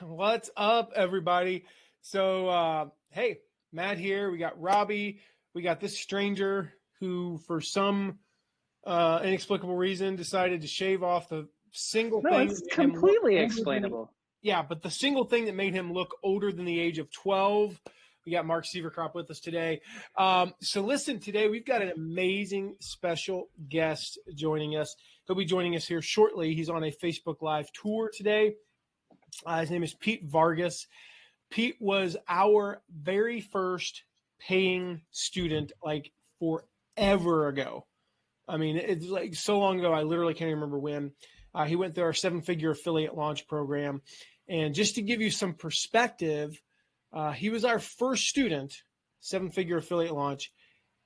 What's up, everybody? So, hey, Matt here. We got Robbie. We got this stranger who, for some inexplicable reason, decided to shave off the single No, thing it's that made him look completely older than explainable. yeah, but the single thing that made him look older than the age of 12. We got Mark Severcrop with us today. So listen, today we've got an amazing special guest joining us. He'll be joining us here shortly. He's on a Facebook Live tour today. His name is Pete Vargas. Pete was our very first paying student, like forever ago. I mean, it's like so long ago, I literally can't remember when. He went through our 7-figure affiliate launch program. And just to give you some perspective, he was our first student, 7-figure affiliate launch.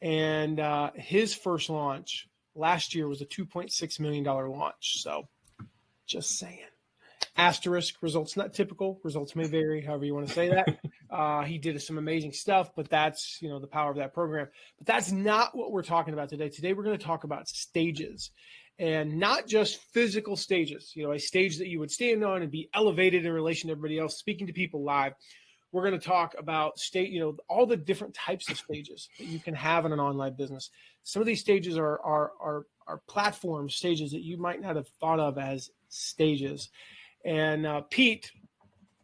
And his first launch last year was a $2.6 million launch. So just saying. Asterisk, results not typical. Results may vary, however you want to say that. He did some amazing stuff, but that's, the power of that program. But that's not what we're talking about today. Today, we're going to talk about stages, and not just physical stages, a stage that you would stand on and be elevated in relation to everybody else, speaking to people live. We're going to talk about all the different types of stages that you can have in an online business. Some of these stages are platform stages that you might not have thought of as stages. And Pete,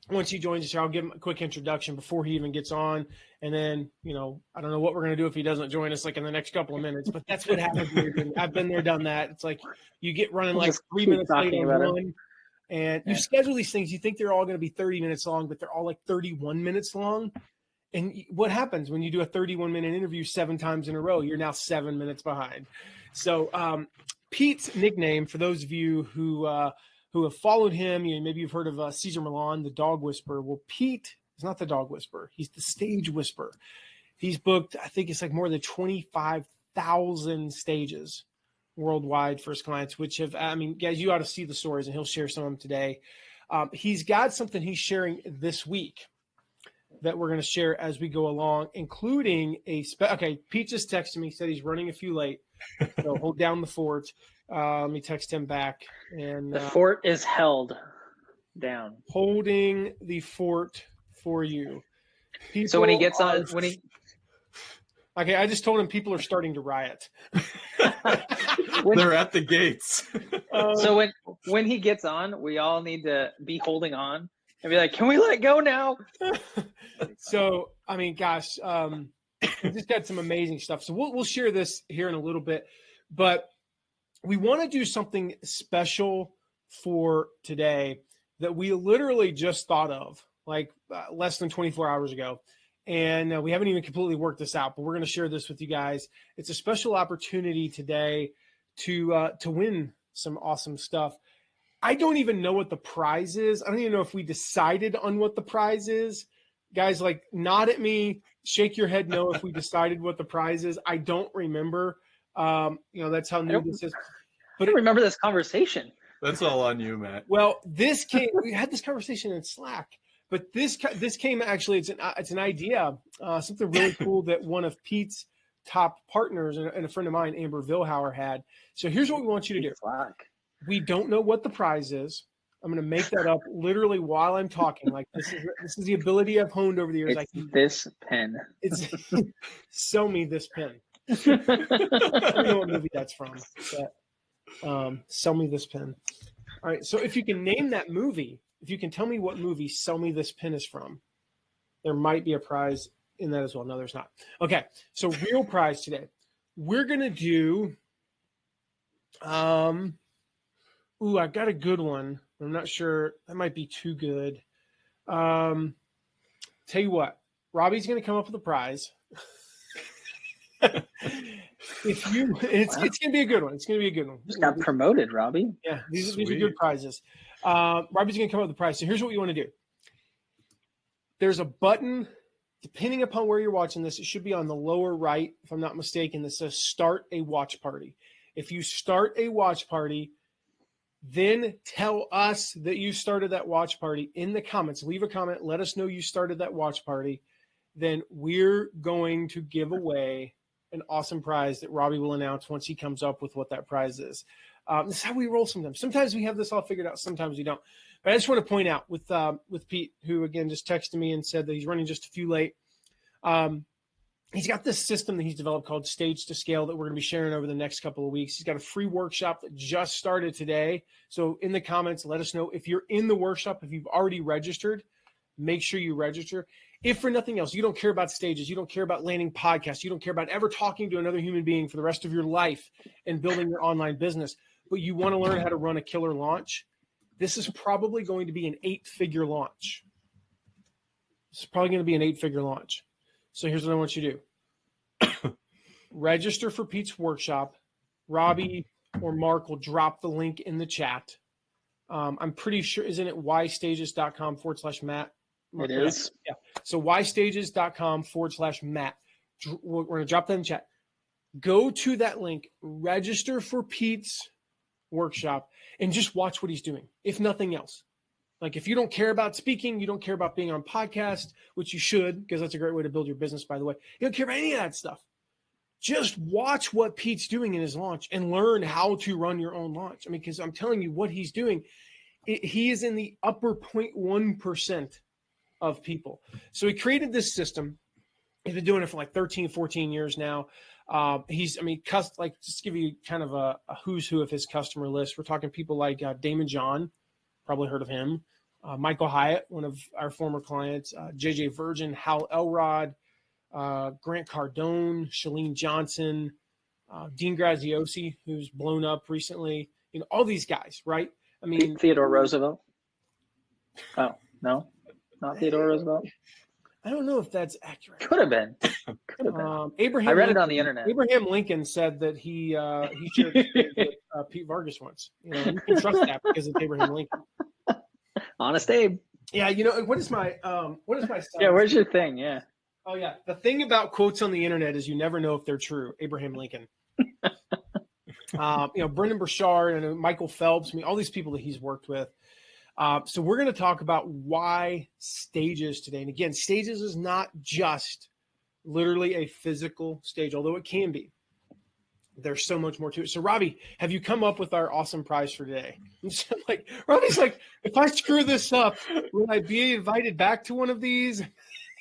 once he joins us here, I'll give him a quick introduction before he even gets on. And then, I don't know what we're going to do if he doesn't join us like in the next couple of minutes, but that's what happens. I've been there, done that. It's like you get running like 3 minutes late on one. And you schedule these things. You think they're all going to be 30 minutes long, but they're all like 31 minutes long. And what happens when you do a 31-minute interview 7 times in a row? You're now 7 minutes behind. So Pete's nickname, for those of you who have followed him, maybe you've heard of Cesar Millan, the dog whisperer. Well, Pete is not the dog whisperer. He's the stage whisperer. He's booked, I think it's like more than 25,000 stages worldwide for his clients, which have, guys, you ought to see the stories, and he'll share some of them today. He's got something he's sharing this week that we're going to share as we go along, including okay, Pete just texted me, said he's running a few late. So hold down the fort. Let me text him back. And the fort is held down. Holding the fort for you. So when he gets on, okay, I just told him people are starting to riot. They're at the gates. So when he gets on, we all need to be holding on and be like, "Can we let go now?" So gosh, we just got some amazing stuff. So we'll share this here in a little bit, but we want to do something special for today that we literally just thought of like less than 24 hours ago. And we haven't even completely worked this out, but we're going to share this with you guys. It's a special opportunity today to win some awesome stuff. I don't even know what the prize is. I don't even know if we decided on what the prize is. Guys, like, nod at me, shake your head no if we decided what the prize is. I don't remember. That's how new this is. But I don't remember this conversation. That's all on you, Matt. Well, we had this conversation in Slack, but this came actually, it's an idea, something really cool that one of Pete's top partners and a friend of mine, Amber Vilhauer, had. So here's what we want you to do. Slack. We don't know what the prize is. I'm going to make that up literally while I'm talking. Like this is the ability I've honed over the years. This pen. It's sell me this pen. I don't know what movie that's from. But, sell me this pen. All right. So if you can name that movie, if you can tell me what movie Sell Me This Pen is from, there might be a prize in that as well. No, there's not. Okay. So real prize today. We're going to do, I got a good one. I'm not sure. That might be too good. Tell you what, Robbie's going to come up with a prize. It's going to be a good one. It's going to be a good one. Just got promoted, Robbie. Yeah, these are good prizes. Robbie's going to come up with the prize. So here's what we want to do. There's a button, depending upon where you're watching this, it should be on the lower right, if I'm not mistaken, that says start a watch party. If you start a watch party, then tell us that you started that watch party in the comments. Leave a comment. Let us know you started that watch party. Then we're going to give away an awesome prize that Robbie will announce once he comes up with what that prize is. This is how we roll sometimes. Sometimes we have this all figured out. Sometimes we don't. But I just want to point out with Pete, who, again, just texted me and said that he's running just a few late. He's got this system that he's developed called Stage to Scale that we're going to be sharing over the next couple of weeks. He's got a free workshop that just started today. So in the comments, let us know if you're in the workshop. If you've already registered, make sure you register. If for nothing else, you don't care about stages, you don't care about landing podcasts, you don't care about ever talking to another human being for the rest of your life and building your online business, but you want to learn how to run a killer launch, this is probably going to be an 8-figure launch. It's probably going to be an 8-figure launch. So here's what I want you to do. Register for Pete's workshop. Robbie or Mark will drop the link in the chat. I'm pretty sure, isn't it ystages.com/Matt? It is. Yeah. So ystages.com/Matt. We're going to drop that in the chat. Go to that link, register for Pete's workshop, and just watch what he's doing, if nothing else. Like, if you don't care about speaking, you don't care about being on podcast, which you should, because that's a great way to build your business, by the way. You don't care about any of that stuff. Just watch what Pete's doing in his launch and learn how to run your own launch. I mean, because I'm telling you what he's doing, he is in the upper 0.1% of people. So he created this system. He's been doing it for like 13, 14 years now. Just to give you kind of a who's who of his customer list, we're talking people like Daymond John, probably heard of him, Michael Hyatt, one of our former clients, JJ Virgin, Hal Elrod, Grant Cardone, Chalene Johnson, Dean Graziosi, who's blown up recently, all these guys, right? I mean, Theodore Roosevelt. Oh, no, not Theodore Roosevelt. I don't know if that's accurate. Could have been. Abraham. I read Lincoln, it on the internet. Abraham Lincoln said that he shared a story with Pete Vargas once. You can trust that because it's Abraham Lincoln. Honest Abe. Yeah, what is my son? Yeah, where's your thing? Yeah. Oh yeah, the thing about quotes on the internet is you never know if they're true. Abraham Lincoln. Brendan Burchard and Michael Phelps. I mean, all these people that he's worked with. So we're going to talk about why stages today. And again, stages is not just literally a physical stage, although it can be. There's so much more to it. So Robbie, have you come up with our awesome prize for today? So Robbie's like, if I screw this up, will I be invited back to one of these?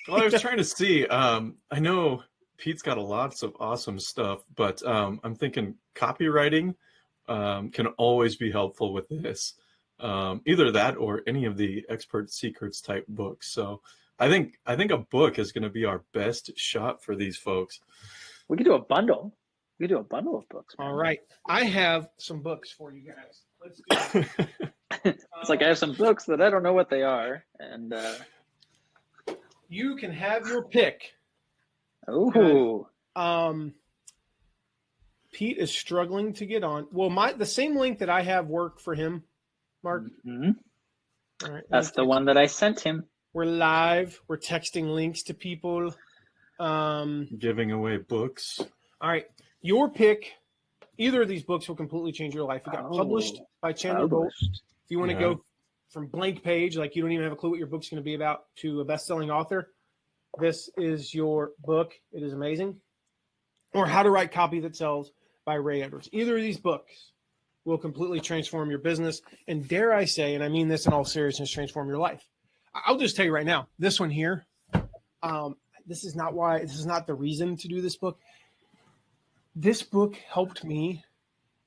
Well, I was trying to see. I know Pete's got lots of awesome stuff, but I'm thinking copywriting can always be helpful with this. Either that or any of the expert secrets type books. So I think a book is going to be our best shot for these folks. We could do a bundle. We could do a bundle of books. Man. All right. I have some books for you guys. Let's do it. It's like I have some books that I don't know what they are. And you can have your pick. Oh. Pete is struggling to get on. Well, the same link that I have work for him, Mark. Mm-hmm. All right, that's the one that I sent him. We're live. We're texting links to people. Giving away books. All right. Your pick, either of these books will completely change your life. You got published by Chandler Bolt. If you want to go from blank page, like you don't even have a clue what your book's going to be about, to a best-selling author, this is your book. It is amazing. Or How to Write Copy That Sells by Ray Edwards. Either of these books will completely transform your business. And dare I say, and I mean this in all seriousness, transform your life. I'll just tell you right now, this one here, this is not the reason to do this book. This book helped me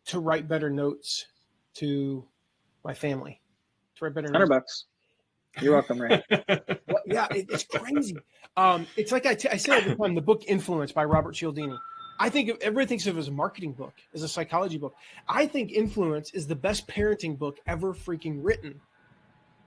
to write better notes to my family. To write better notes. $100. You're welcome, Ray. Well, yeah, it's crazy. It's like I say all the time, the book Influence by Robert Cialdini. I think everybody thinks of it as a marketing book, as a psychology book. I think Influence is the best parenting book ever freaking written.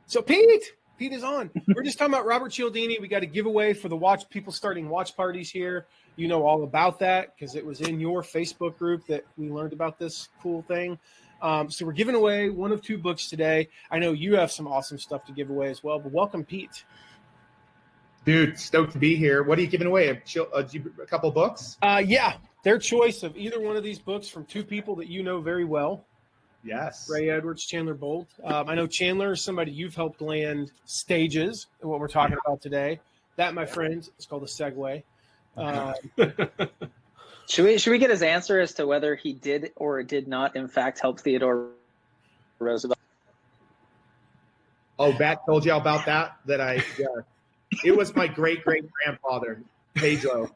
So Pete is on. We're just talking about Robert Cialdini. We got a giveaway for the people starting watch parties here. You know all about that because it was in your Facebook group that we learned about this cool thing. So we're giving away one of 2 books today. I know you have some awesome stuff to give away as well, but welcome, Pete. Dude, stoked to be here. What are you giving away? A couple books? Yeah, their choice of either one of these books from 2 people that you know very well. Yes. Ray Edwards, Chandler Bolt. I know Chandler is somebody you've helped land stages in what we're talking about today. That, my friends, is called a segue. Should we get his answer as to whether he did or did not, in fact, help Theodore Roosevelt? Oh, Bat told you about that? It was my great-great-grandfather, Pedro.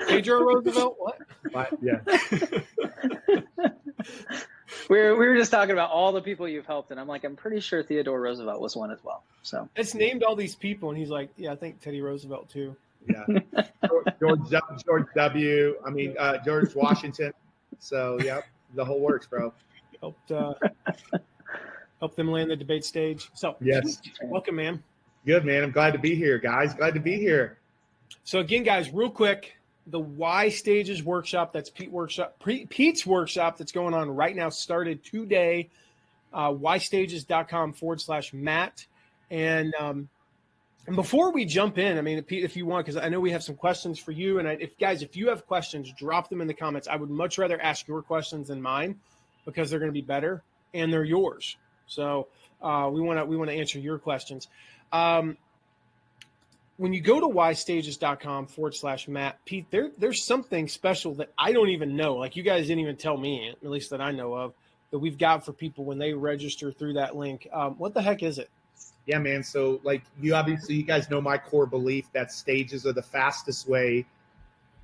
Pedro Roosevelt? What? Yeah. We were just talking about all the people you've helped, and I'm like, I'm pretty sure Theodore Roosevelt was one as well. So It's named all these people, and he's like, yeah, I think Teddy Roosevelt too. Yeah. George W. I mean, George Washington. So, yeah, the whole works, bro. Helped them land the debate stage. So, Yes. welcome, man. Good, man. I'm glad to be here, guys. Glad to be here. So again, guys, real quick, the Y Stages workshop, that's Pete's workshop that's going on right now, started today, ystages.com/Matt. And before we jump in, I mean, Pete, if you want, because I know we have some questions for you. And if you have questions, drop them in the comments. I would much rather ask your questions than mine because they're going to be better and they're yours. So we want to answer your questions. When you go to ystages.com/Matt, Pete, there's something special that I don't even know. Like you guys didn't even tell me, at least that I know of, that we've got for people when they register through that link. What the heck is it? Yeah, man. So, like, you guys know my core belief that stages are the fastest way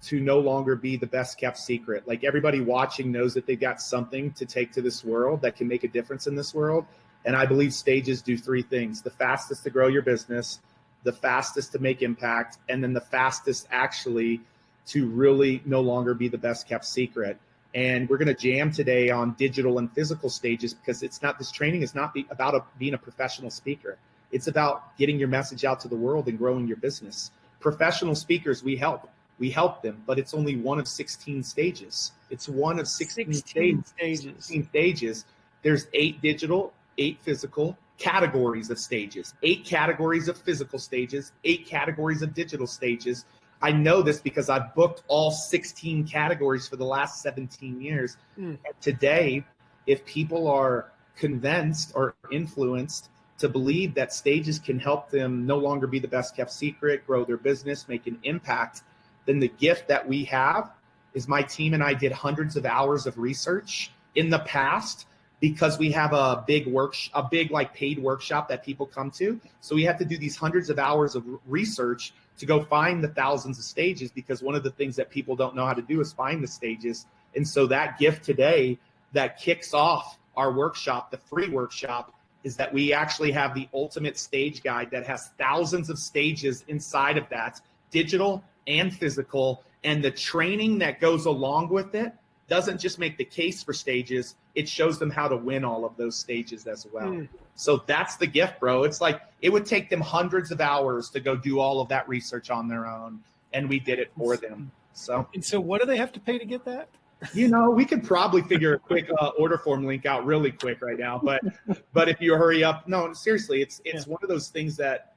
to no longer be the best kept secret. Like, everybody watching knows that they've got something to take to this world that can make a difference in this world. And I believe stages do three things: the fastest to grow your business, the fastest to make impact, and then the fastest actually to really no longer be the best kept secret. And we're going to jam today on digital and physical stages because this training is not about being a professional speaker. It's about getting your message out to the world and growing your business. Professional speakers, we help them, but it's only one of 16 stages. It's one of 16 stages. There's 8 digital, 8 physical categories of stages, 8 categories of physical stages, 8 categories of digital stages. I know this because I've booked all 16 categories for the last 17 years. And today, if people are convinced or influenced to believe that stages can help them no longer be the best kept secret, grow their business, make an impact, then the gift that we have is my team and I did hundreds of hours of research in the past because we have a big like paid workshop that people come to. So we have to do these hundreds of hours of research to go find the thousands of stages, because one of the things that people don't know how to do is find the stages. And so that gift today that kicks off our workshop, the free workshop, is that we actually have the ultimate stage guide that has thousands of stages inside of that, digital and physical. And the training that goes along with it doesn't just make the case for stages, it shows them how to win all of those stages as well. So that's the gift, bro. It's like it would take them hundreds of hours to go do all of that research on their own, and we did it for them. So what do they have to pay to get that? We could probably figure a quick order form link out really quick right now, but if you hurry up, no, seriously, it's one of those things that,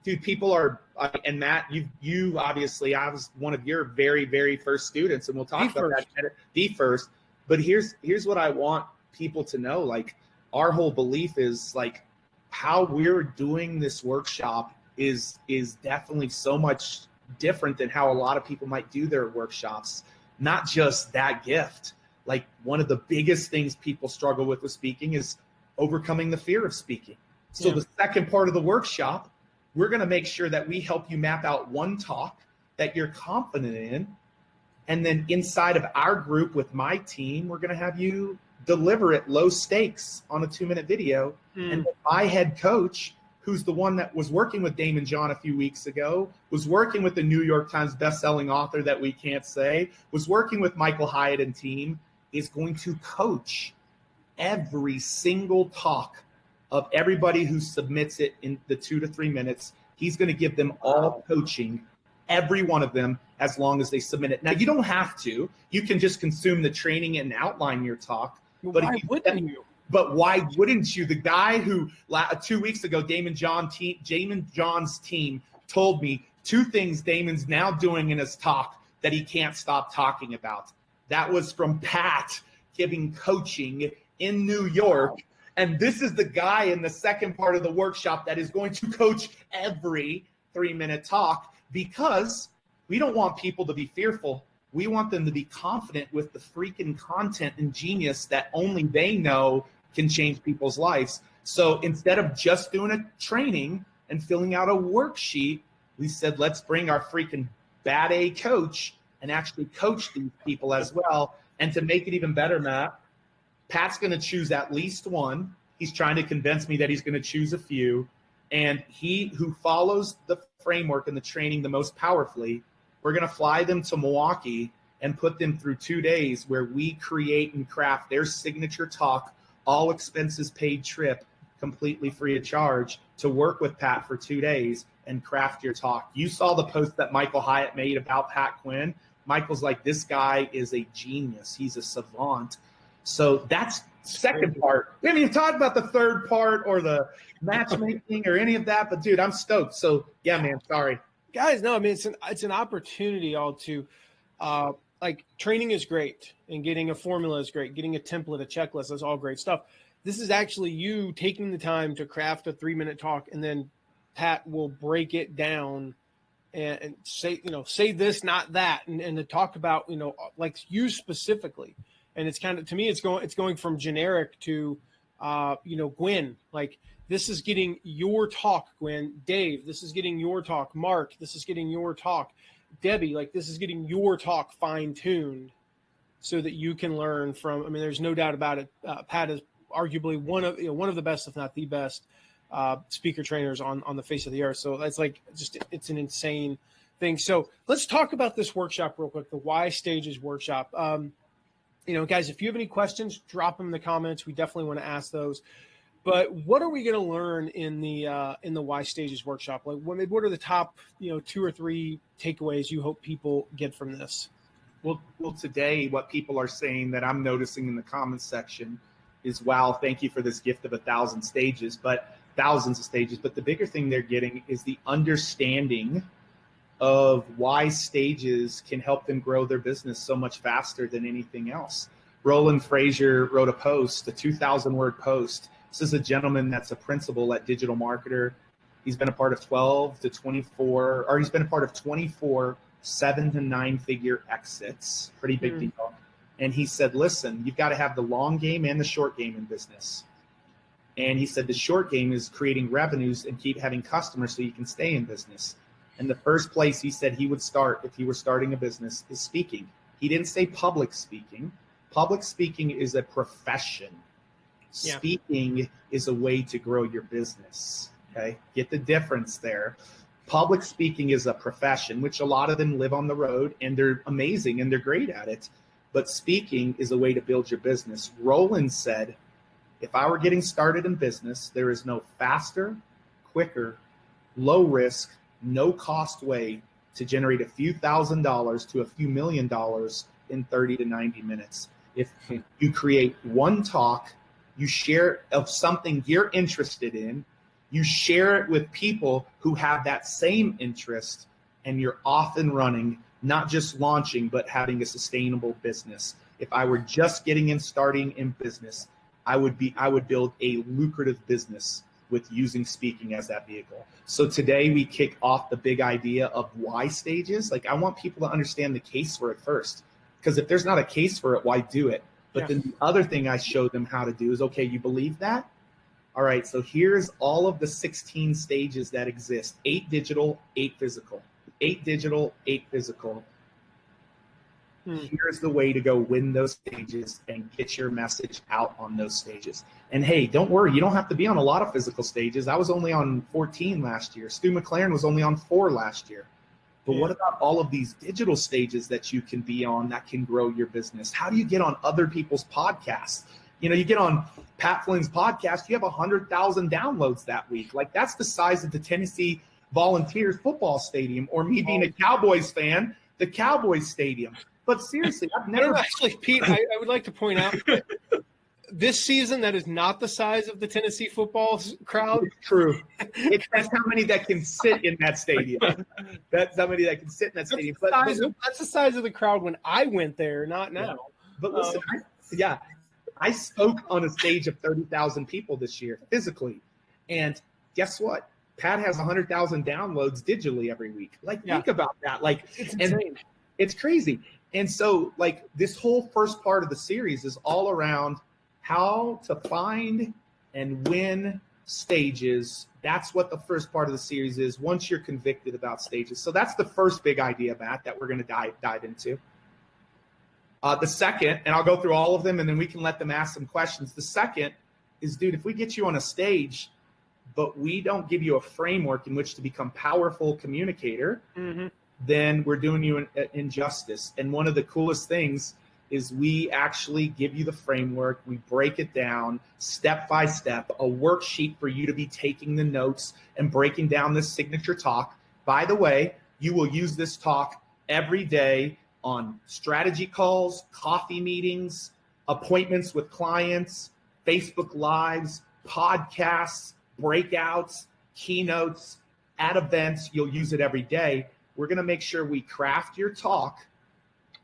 dude, people are, and Matt, you obviously, I was one of your very, very first students, and we'll talk about that, the first. But here's what I want people to know. Like, our whole belief is like how we're doing this workshop is definitely so much different than how a lot of people might do their workshops. Not just that gift. Like, one of the biggest things people struggle with speaking is overcoming the fear of speaking. So the second part of the workshop, we're going to make sure that we help you map out one talk that you're confident in. And then inside of our group with my team, we're going to have you deliver it low stakes on a 2-minute video. And my head coach, who's the one that was working with Daymond John a few weeks ago, was working with the New York Times bestselling author that we can't say, was working with Michael Hyatt and team, is going to coach every single talk of everybody who submits it in the 2 to 3 minutes. He's going to give them all coaching, every one of them, as long as they submit it. Now, you don't have to. You can just consume the training and outline your talk. But why wouldn't you? But why wouldn't you? The guy who 2 weeks ago, Daymond John's team told me 2 things Daymond's now doing in his talk that he can't stop talking about. That was from Pat giving coaching in New York. And this is the guy in the second part of the workshop that is going to coach every 3-minute talk, because We don't want people to be fearful. We want them to be confident with the freaking content and genius that only they know can change people's lives. So instead of just doing a training and filling out a worksheet, we said, let's bring our freaking bad A coach and actually coach these people as well. And to make it even better, Matt, Pat's going to choose at least one. He's trying to convince me that he's going to choose a few. And he who follows the framework and the training the most powerfully, we're going to fly them to Milwaukee and put them through 2 days where we create and craft their signature talk, all expenses paid trip, completely free of charge, to work with Pat for 2 days and craft your talk. You saw the post that Michael Hyatt made about Pat Quinn. Michael's like, this guy is a genius. He's a savant. So that's second part. We haven't even talked about the third part or the matchmaking or any of that, but dude, I'm stoked. So yeah, man, sorry. Guys, no, I mean, it's an opportunity all to like training is great and getting a formula is great. Getting a template, a checklist, is all great stuff. This is actually you taking the time to craft a 3-minute talk, and then Pat will break it down and say, say this, not that, and to talk about, like you specifically. And it's kind of, to me, it's going from generic to, Gwen, like this is getting your talk, Gwen. Dave, this is getting your talk. Mark, this is getting your talk. Debbie, like this is getting your talk fine-tuned so that you can learn from, I mean, there's no doubt about it. Pat is arguably one of the best, if not the best, speaker trainers on the face of the earth. So that's like, it's an insane thing. So let's talk about this workshop real quick, the Why Stages workshop. Guys, if you have any questions, drop them in the comments. We definitely want to ask those. But what are we going to learn in the Why Stages workshop? Like, what are the top 2 or 3 takeaways you hope people get from this? Well, today what people are saying that I'm noticing in the comments section is, wow, thank you for this gift of 1,000 stages, but thousands of stages. But the bigger thing they're getting is the understanding of why stages can help them grow their business so much faster than anything else. Roland Frazier wrote a post, a 2,000-word post. This is a gentleman that's a principal at Digital Marketer. He's been a part of 12 to 24, or he's been a part of 24 7 to 9 figure exits. Pretty big deal. And he said, listen, you've got to have the long game and the short game in business. And he said the short game is creating revenues and keep having customers so you can stay in business. And the first place he said he would start if he were starting a business is speaking. He didn't say public speaking. Public speaking is a profession. Yeah. Speaking is a way to grow your business. Okay, get the difference there. Public speaking is a profession, which a lot of them live on the road and they're amazing and they're great at it. But speaking is a way to build your business. Roland said, if I were getting started in business, there is no faster, quicker, low risk, no cost way to generate a few $1,000s to a few $1 million in 30 to 90 minutes. If you create one talk, you share of something you're interested in, you share it with people who have that same interest, and you're off and running, not just launching, but having a sustainable business. If I were just getting in, starting in business, I would build a lucrative business with using speaking as that vehicle. So today we kick off the big idea of why stages. Like, I want people to understand the case for it first, because if there's not a case for it, why do it? But then the other thing I showed them how to do is, okay, you believe that? All right, so here's all of the 16 stages that exist: 8 digital, 8 physical. 8 digital, 8 physical. Here's the way to go win those stages and get your message out on those stages. And hey, don't worry, you don't have to be on a lot of physical stages. I was only on 14 last year. Stu McLaren was only on 4 last year. But what about all of these digital stages that you can be on that can grow your business? How do you get on other people's podcasts? You get on Pat Flynn's podcast, you have 100,000 downloads that week. Like, that's the size of the Tennessee Volunteers football stadium, or me being a Cowboys fan, the Cowboys stadium. But seriously, I've never actually, Pete, I would like to point out that this season, that is not the size of the Tennessee football crowd. It's true. That's how many that can sit in that stadium. That's how many that can sit in that stadium. That's the size of the crowd when I went there, not now. Yeah. But listen, I spoke on a stage of 30,000 people this year physically. And guess what? Pat has 100,000 downloads digitally every week. Like, think about that. Like, it's insane. It's crazy. And so, like, this whole first part of the series is all around how to find and win stages. That's what the first part of the series is, once you're convicted about stages. So that's the first big idea, Matt, that we're going to dive into. The second, and I'll go through all of them, and then we can let them ask some questions. The second is, dude, if we get you on a stage, but we don't give you a framework in which to become powerful communicator, then we're doing you an injustice. And one of the coolest things is we actually give you the framework. We break it down step by step, a worksheet for you to be taking the notes and breaking down this signature talk. By the way, you will use this talk every day on strategy calls, coffee meetings, appointments with clients, Facebook Lives, podcasts, breakouts, keynotes, at events. You'll use it every day. We're going to make sure we craft your talk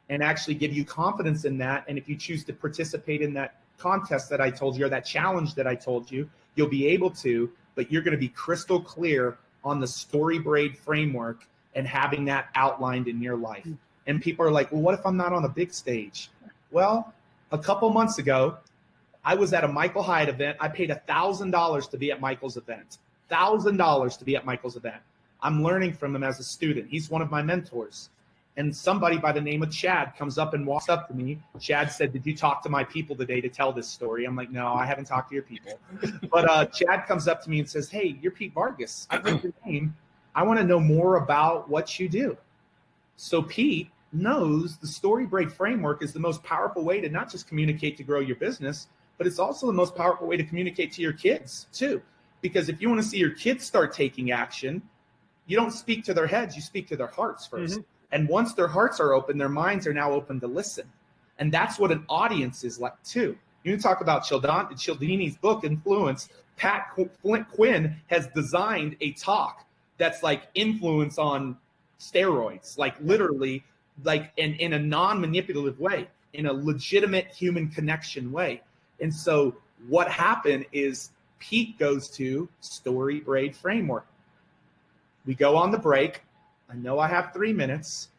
and actually give you confidence in that. And if you choose to participate in that contest that I told you, or that challenge that I told you, you'll be able to, but you're going to be crystal clear on the StoryBraid framework and having that outlined in your life. And people are like, well, what if I'm not on a big stage? Well, a couple months ago, I was at a Michael Hyatt event. I paid $1,000 to be at Michael's event. $1,000 to be at Michael's event. I'm learning from him as a student. He's one of my mentors. And somebody by the name of Chad comes up and walks up to me. Chad said, did you talk to my people today to tell this story? I'm like, no, I haven't talked to your people. But Chad comes up to me and says, hey, you're Pete Vargas. I heard your name. I want to know more about what you do. So Pete knows the StoryBraid framework is the most powerful way to not just communicate to grow your business, but it's also the most powerful way to communicate to your kids too. Because if you want to see your kids start taking action, you don't speak to their heads, you speak to their hearts first. And once their hearts are open, their minds are now open to listen. And that's what an audience is like too. You talk about Cialdini's book, Influence. Pat Quinn has designed a talk that's like influence on steroids, like literally, like in a non-manipulative way, in a legitimate human connection way. And so what happened is Pete goes to StoryBraid framework. We go on the break. I know I have 3 minutes.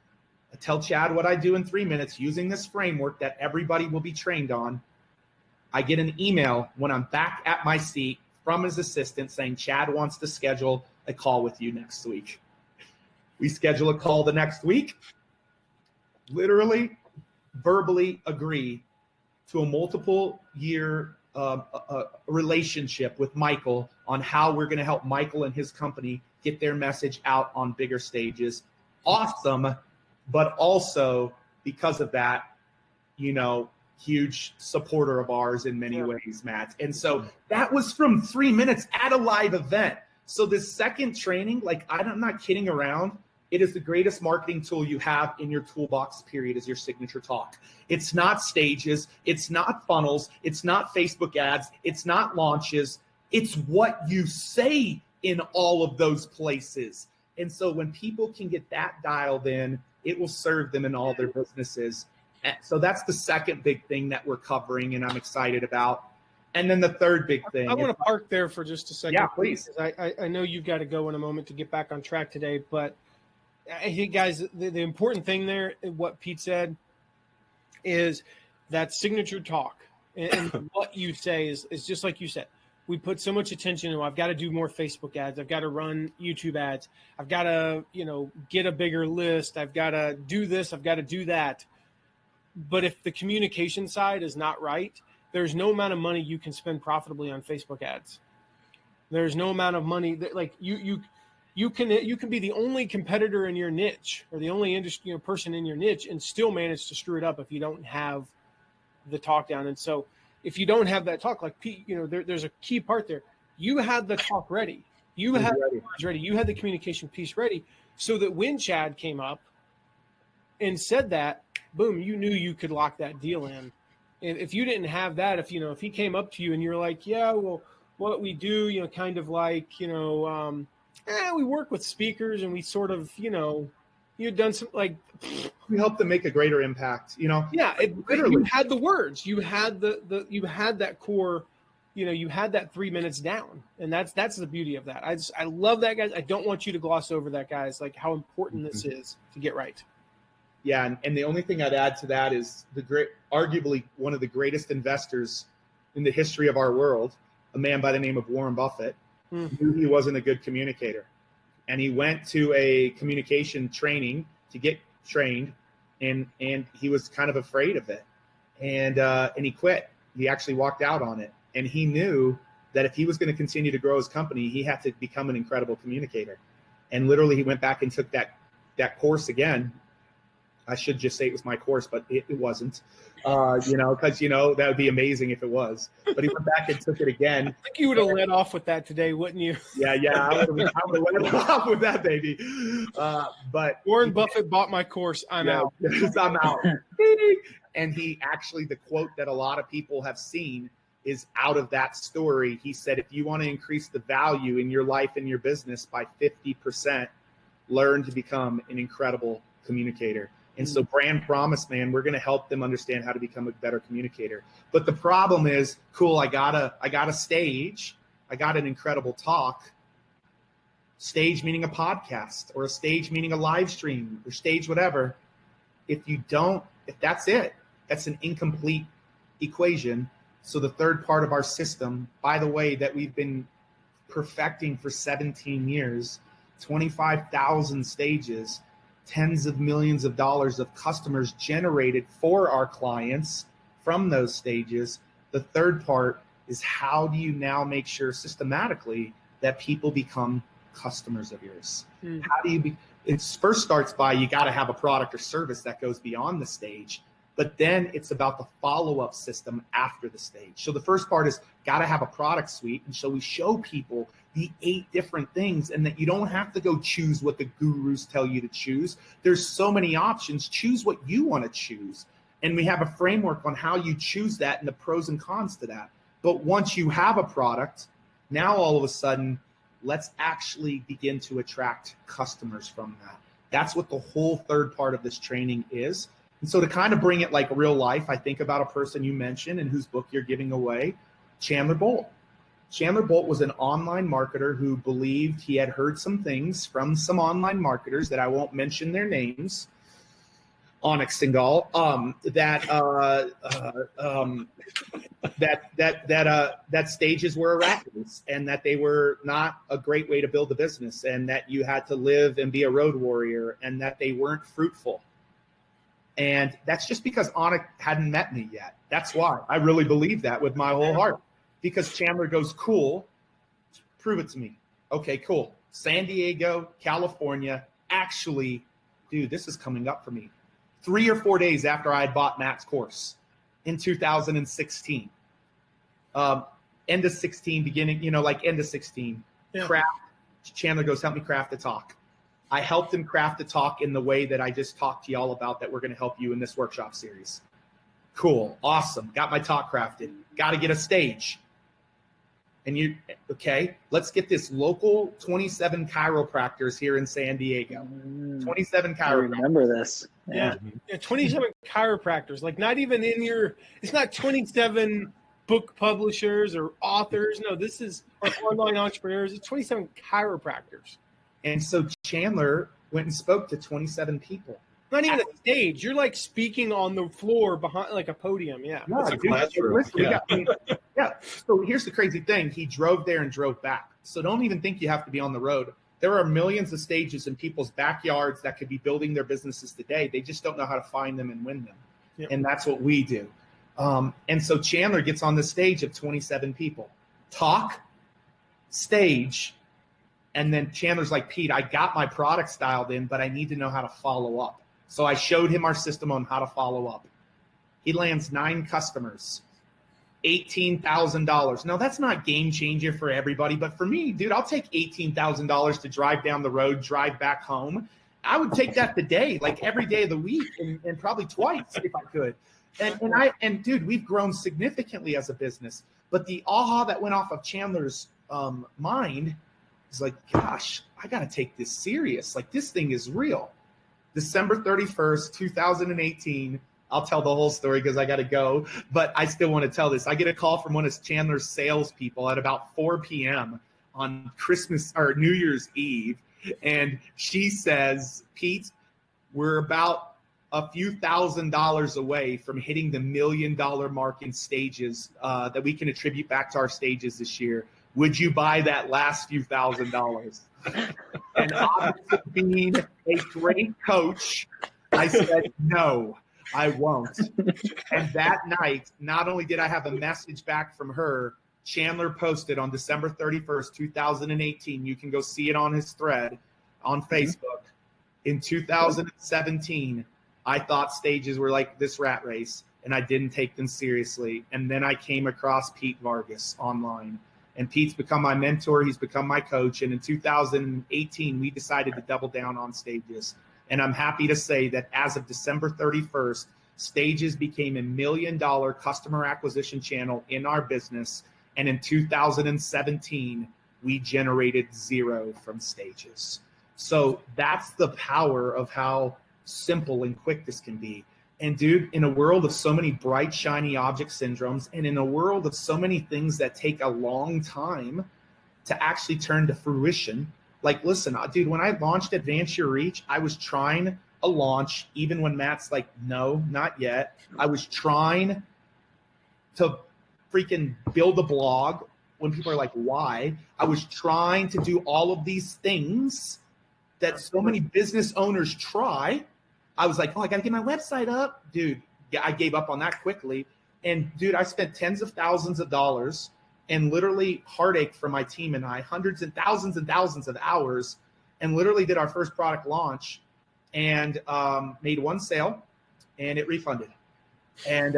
I tell Chad what I do in 3 minutes using this framework that everybody will be trained on. I get an email when I'm back at my seat from his assistant saying, Chad wants to schedule a call with you next week. We schedule a call the next week, literally, verbally agree to a multiple year relationship with Michael on how we're going to help Michael and his company get their message out on bigger stages. Awesome. But also because of that, huge supporter of ours in many ways, Matt. And so that was from 3 minutes at a live event. So this second training, like I'm not kidding around. It is the greatest marketing tool you have in your toolbox, period, is your signature talk. It's not stages. It's not funnels. It's not Facebook ads. It's not launches. It's what you say in all of those places. And so when people can get that dialed in, it will serve them in all their businesses. So that's the second big thing that we're covering and I'm excited about. And then the third big thing. I want to park there for just a second. Yeah, please. I know you've got to go in a moment to get back on track today, but I think, guys, the important thing there, what Pete said, is that signature talk. And what you say is just like you said. We put so much attention to, I've got to do more Facebook ads. I've got to run YouTube ads. I've got to, get a bigger list. I've got to do this. I've got to do that. But if the communication side is not right, there's no amount of money you can spend profitably on Facebook ads. There's no amount of money that, like, you can be the only competitor in your niche or the only industry person in your niche and still manage to screw it up if you don't have the talk down. And so if you don't have that talk, like Pete, there's a key part there. You had the talk ready. You had the words ready. You had the communication piece ready so that when Chad came up and said that, boom, you knew you could lock that deal in. If you didn't have that, if he came up to you and you're like, yeah, well, what we do, kind of like, we work with speakers and we sort of, you've done some like. We help them make a greater impact, Yeah, literally. You had the words. You had you had that core you had that 3 minutes down, and that's the beauty of that. I love that, guys. I don't want you to gloss over that, guys, like how important this is to get right. Yeah, and the only thing I'd add to that is arguably one of the greatest investors in the history of our world, a man by the name of Warren Buffett, knew he wasn't a good communicator. And he went to a communication training to get trained, and he was kind of afraid of it. And he quit. He actually walked out on it. And he knew that if he was going to continue to grow his company, he had to become an incredible communicator. And literally he went back and took that course again. I should just say it was my course, but it wasn't, because, that would be amazing if it was. But he went back and took it again. I think you would have led off with that today, wouldn't you? Yeah, I would have led off with that, baby. But Warren Buffett bought my course. I'm out. I'm out. And he actually, the quote that a lot of people have seen is out of that story. He said, if you want to increase the value in your life and your business by 50%, learn to become an incredible communicator. And so Brand Promise, man, we're going to help them understand how to become a better communicator. But the problem is, cool, I got a stage. I got an incredible talk. Stage meaning a podcast, or a stage meaning a live stream, or stage whatever. If that's it, that's an incomplete equation. So the third part of our system, by the way, that we've been perfecting for 17 years, 25,000 stages, tens of millions of dollars of customers generated for our clients from those stages. The third part is, how do you now make sure systematically that people become customers of yours? How do you it first starts by, you got to have a product or service that goes beyond the stage, but then it's about the follow-up system after the stage. So the first part is, got to have a product suite. And so we show people the 8 different things, and that you don't have to go choose what the gurus tell you to choose. There's so many options. Choose what you want to choose. And we have a framework on how you choose that and the pros and cons to that. But once you have a product, now all of a sudden, let's actually begin to attract customers from that. That's what the whole third part of this training is. And so to kind of bring it like real life, I think about a person you mentioned and whose book you're giving away, Chandler Bolt. Chandler Bolt was an online marketer who believed he had heard some things from some online marketers that I won't mention their names, Onyx and Gall, that stages were a rat race, and that they were not a great way to build a business, and that you had to live and be a road warrior, and that they weren't fruitful. And that's just because Onyx hadn't met me yet. That's why I really believe that with my whole heart. Because Chandler goes, cool, prove it to me. Okay, cool. San Diego, California. Actually, dude, this is coming up for me. 3 or 4 days after I had bought Matt's course in 2016. End of 16, beginning, end of 16. Yeah. Craft. Chandler goes, help me craft the talk. I helped him craft the talk in the way that I just talked to y'all about, that we're going to help you in this workshop series. Cool. Awesome. Got my talk crafted. Got to get a stage. And let's get this local 27 chiropractors here in San Diego. 27 chiropractors. I remember this. Yeah. 27 chiropractors. Like, not even it's not 27 book publishers or authors. No, this is online entrepreneurs. It's 27 chiropractors. And so Chandler went and spoke to 27 people. Not even a stage. You're like speaking on the floor behind like a podium. Yeah. It's a classroom. Yeah. So here's the crazy thing. He drove there and drove back. So don't even think you have to be on the road. There are millions of stages in people's backyards that could be building their businesses today. They just don't know how to find them and win them. Yep. And that's what we do. And so Chandler gets on the stage of 27 people. Talk, stage, and then Chandler's like, Pete, I got my product styled in, but I need to know how to follow up. So I showed him our system on how to follow up. He lands 9 customers, $18,000. Now, that's not game changer for everybody, but for me, dude, I'll take $18,000 to drive down the road, drive back home. I would take that today, like every day of the week, and probably twice if I could. And dude, we've grown significantly as a business. But the aha that went off of Chandler's mind is like, gosh, I got to take this serious. Like, this thing is real. December 31st, 2018, I'll tell the whole story because I got to go, but I still want to tell this. I get a call from one of Chandler's salespeople at about 4 p.m. on Christmas or New Year's Eve, and she says, Pete, we're about a few $1,000s away from hitting the $1 million mark in stages that we can attribute back to our stages this year. Would you buy that last few $1,000s? And obviously, being a great coach, I said, no, I won't. And that night, not only did I have a message back from her, Chandler posted on December 31st, 2018. You can go see it on his thread on Facebook. In 2017, I thought stages were like this rat race, and I didn't take them seriously. And then I came across Pete Vargas online. And Pete's become my mentor. He's become my coach. And in 2018, we decided to double down on stages. And I'm happy to say that as of December 31st, stages became $1 million customer acquisition channel in our business. And in 2017, we generated 0 from stages. So that's the power of how simple and quick this can be. And dude, in a world of so many bright, shiny object syndromes, and in a world of so many things that take a long time to actually turn to fruition, like, listen, dude, when I launched Advance Your Reach, I was trying a launch, even when Matt's like, no, not yet. I was trying to freaking build a blog when people are like, why? I was trying to do all of these things that so many business owners try. I was like, oh, I got to get my website up. Dude, yeah, I gave up on that quickly. And dude, I spent tens of thousands of dollars and literally heartache for my team and I, hundreds and thousands of hours, and literally did our first product launch and made one sale and it refunded. And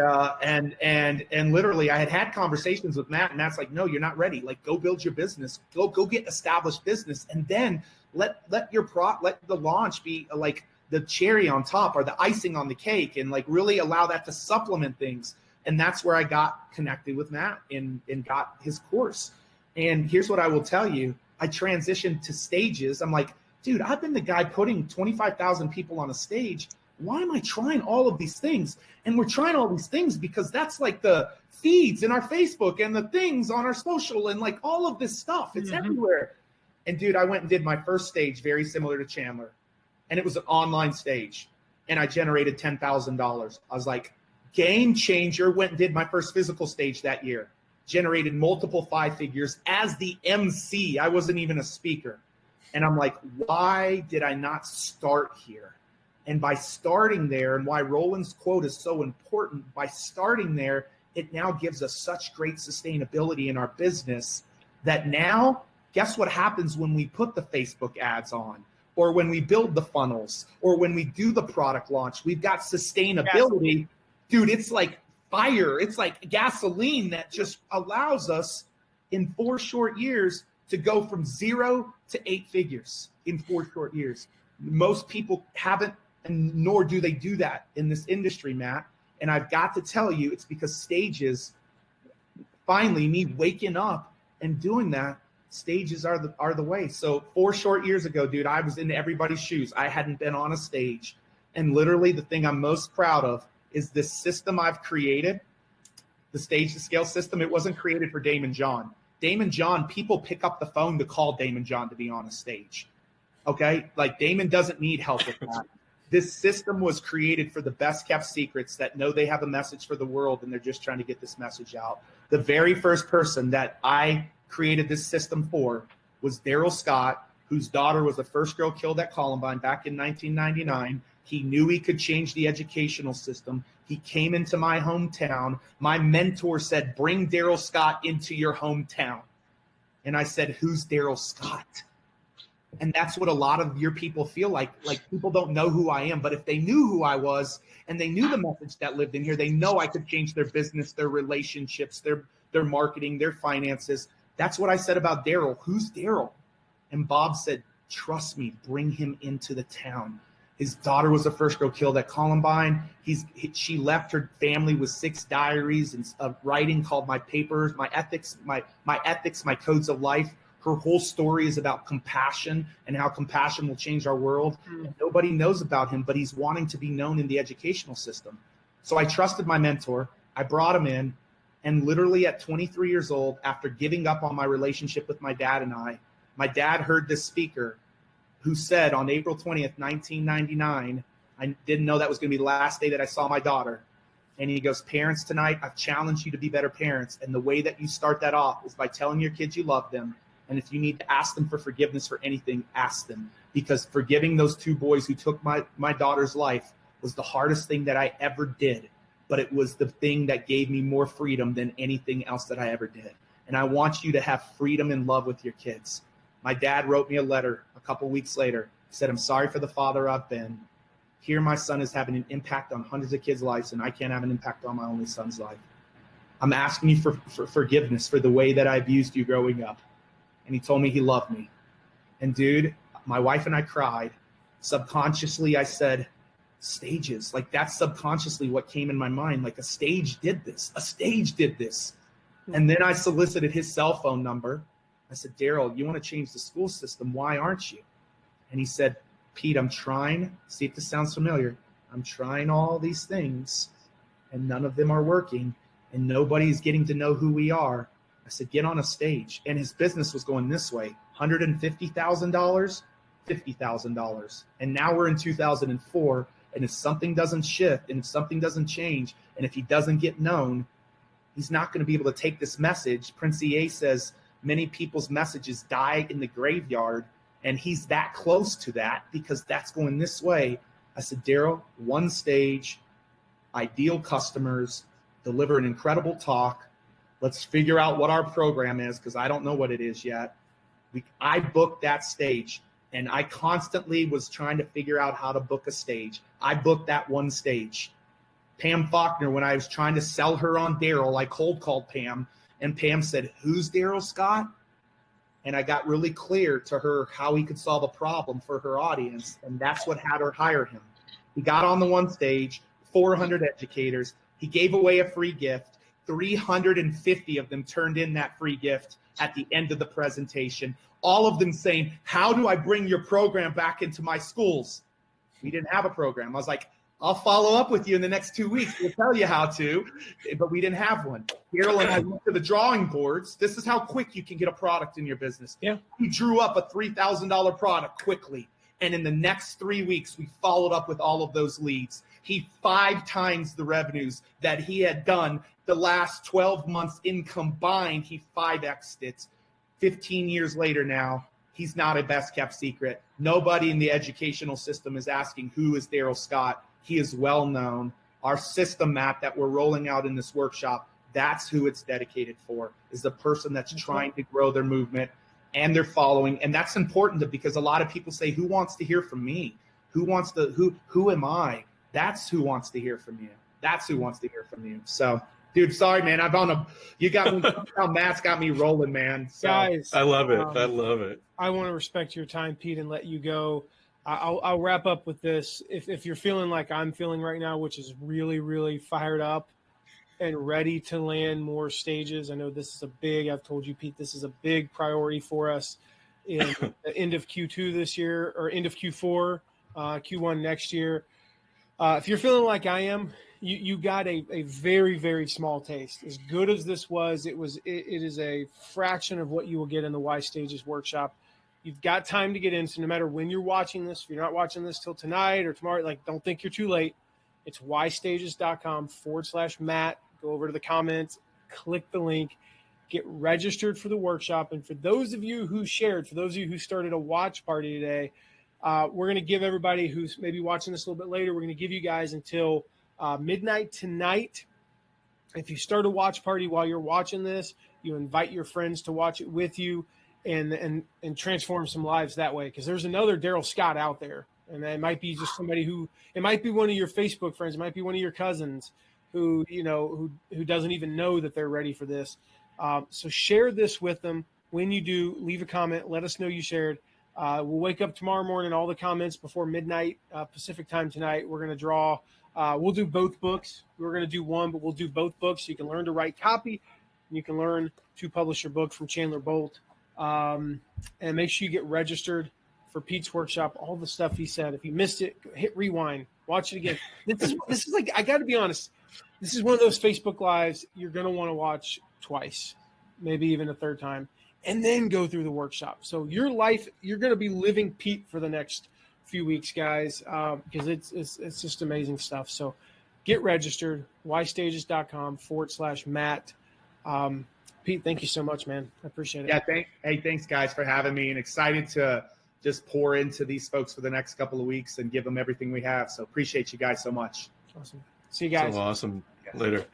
literally I had conversations with Matt, and Matt's like, no, you're not ready. Like, go build your business, go get established business. And then let the launch be like the cherry on top or the icing on the cake, and like really allow that to supplement things. And that's where I got connected with Matt and got his course. And here's what I will tell you. I transitioned to stages. I'm like, dude, I've been the guy putting 25,000 people on a stage. Why am I trying all of these things? And we're trying all these things because that's like the feeds in our Facebook and the things on our social and like all of this stuff. It's everywhere. And dude, I went and did my first stage, very similar to Chandler. And it was an online stage. And I generated $10,000. I was like, game changer. Went and did my first physical stage that year. Generated multiple 5 figures as the MC. I wasn't even a speaker. And I'm like, why did I not start here? And by starting there, and why Roland's quote is so important, by starting there, it now gives us such great sustainability in our business that now, guess what happens when we put the Facebook ads on, or when we build the funnels, or when we do the product launch? We've got sustainability. Dude, it's like fire. It's like gasoline that just allows us in 4 short years to go from 0 to 8 figures in 4 short years. Most people haven't, and nor do they do that in this industry, Matt. And I've got to tell you, it's because stages, finally, me waking up and doing that, stages are the way. So 4 short years ago, dude, I was in everybody's shoes. I hadn't been on a stage. And literally the thing I'm most proud of is this system I've created, the Stage to Scale system. It wasn't created for Daymond John. Daymond John, people pick up the phone to call Daymond John to be on a stage. Okay? Like, Daymond doesn't need help with that. This system was created for the best kept secrets that know they have a message for the world and they're just trying to get this message out. The very first person that I created this system for was Daryl Scott, whose daughter was the first girl killed at Columbine back in 1999. He knew he could change the educational system. He came into my hometown. My mentor said, bring Daryl Scott into your hometown. And I said, who's Daryl Scott? And that's what a lot of your people feel like people don't know who I am. But if they knew who I was and they knew the message that lived in here, they know I could change their business, their relationships, their marketing, their finances. That's what I said about Daryl. Who's Daryl? And Bob said, trust me, bring him into the town. His daughter was the first girl killed at Columbine. She left her family with 6 diaries and a writing called My Papers, My Ethics, My Codes of Life. Her whole story is about compassion and how compassion will change our world. And nobody knows about him, but he's wanting to be known in the educational system. So I trusted my mentor. I brought him in, and literally at 23 years old, after giving up on my relationship with my dad and I, my dad heard this speaker who said on April 20th, 1999, I didn't know that was going to be the last day that I saw my daughter. And he goes, parents tonight, I've challenged you to be better parents. And the way that you start that off is by telling your kids you love them. And if you need to ask them for forgiveness for anything, ask them. Because forgiving those two boys who took my daughter's life was the hardest thing that I ever did. But it was the thing that gave me more freedom than anything else that I ever did. And I want you to have freedom and love with your kids. My dad wrote me a letter a couple weeks later. He said, I'm sorry for the father I've been. Here my son is having an impact on hundreds of kids' lives, and I can't have an impact on my only son's life. I'm asking you for forgiveness for the way that I abused you growing up. And he told me he loved me. And dude, my wife and I cried. Subconsciously, I said, stages. Like, that's subconsciously what came in my mind. Like, a stage did this. A stage did this. And then I solicited his cell phone number. I said, Daryl, you want to change the school system. Why aren't you? And he said, Pete, I'm trying. See if this sounds familiar. I'm trying all these things, and none of them are working, and nobody's getting to know who we are. I said, get on a stage. And his business was going this way, $150,000, $50,000. And now we're in 2004, and if something doesn't shift, and if something doesn't change, and if he doesn't get known, he's not going to be able to take this message. Prince EA says many people's messages die in the graveyard, and he's that close to that because that's going this way. I said, Daryl, one stage, ideal customers, deliver an incredible talk. Let's figure out what our program is because I don't know what it is yet. I booked that stage, and I constantly was trying to figure out how to book a stage. I booked that one stage. Pam Faulkner, when I was trying to sell her on Daryl, I cold called Pam, and Pam said, who's Daryl Scott? And I got really clear to her how he could solve a problem for her audience, and that's what had her hire him. He got on the one stage, 400 educators. He gave away a free gift. 350 of them turned in that free gift at the end of the presentation, all of them saying, how do I bring your program back into my schools? We didn't have a program. I was like, I'll follow up with you in the next 2 weeks. We'll tell you how to, but we didn't have one. Daryl and I went to the drawing boards. This is how quick you can get a product in your business. Yeah. We drew up a $3,000 product quickly. And in the next 3 weeks, we followed up with all of those leads. He 5 times the revenues that he had done the last 12 months in combined. He 5x'd it. 15 years later now, he's not a best kept secret. Nobody in the educational system is asking, who is Daryl Scott? He is well known. Our system map that we're rolling out in this workshop, that's who it's dedicated for, is the person that's trying to grow their movement and their following. And that's important because a lot of people say, who wants to hear from me? Who am I? That's who wants to hear from you. That's who wants to hear from you. So, dude, sorry, man. You got me, Matt's got me rolling, man. So, Guys, I love it. I love it. I want to respect your time, Pete, and let you go. I'll wrap up with this. If you're feeling like I'm feeling right now, which is really, really fired up and ready to land more stages, I know this is I've told you, Pete, this is a big priority for us in the end of Q2 this year, or end of Q4, Q1 next year. If you're feeling like I am, you got a very, very small taste. As good as this was, it is a fraction of what you will get in the Y Stages workshop. You've got time to get in, so no matter when you're watching this, if you're not watching this till tonight or tomorrow, don't think you're too late. It's ystages.com/Matt. Go over to the comments, click the link, get registered for the workshop. And for those of you who shared, for those of you who started a watch party today, we're going to give everybody who's maybe watching this a little bit later, we're going to give you guys until midnight tonight. If you start a watch party while you're watching this, you invite your friends to watch it with you and transform some lives that way. Because there's another Daryl Scott out there. And it might be just somebody it might be one of your Facebook friends. It might be one of your cousins who doesn't even know that they're ready for this. So share this with them. When you do, leave a comment. Let us know you shared. We'll wake up tomorrow morning, all the comments before midnight Pacific time tonight. We're going to draw. We'll do both books. We're going to do one, but we'll do both books. So you can learn to write copy, and you can learn to publish your book from Chandler Bolt. And make sure you get registered for Pete's workshop, all the stuff he said. If you missed it, hit rewind, Watch it again. This is like, I got to be honest. This is one of those Facebook Lives you're going to want to watch twice, maybe even a third time, and then go through the workshop. So your life, you're going to be living Pete for the next few weeks, guys, because it's just amazing stuff. So get registered, ystages.com/Matt. Pete, thank you so much, man. I appreciate it. Yeah, thanks guys for having me, and excited to just pour into these folks for the next couple of weeks and give them everything we have. So appreciate you guys so much. Awesome. See you guys. So awesome. Later.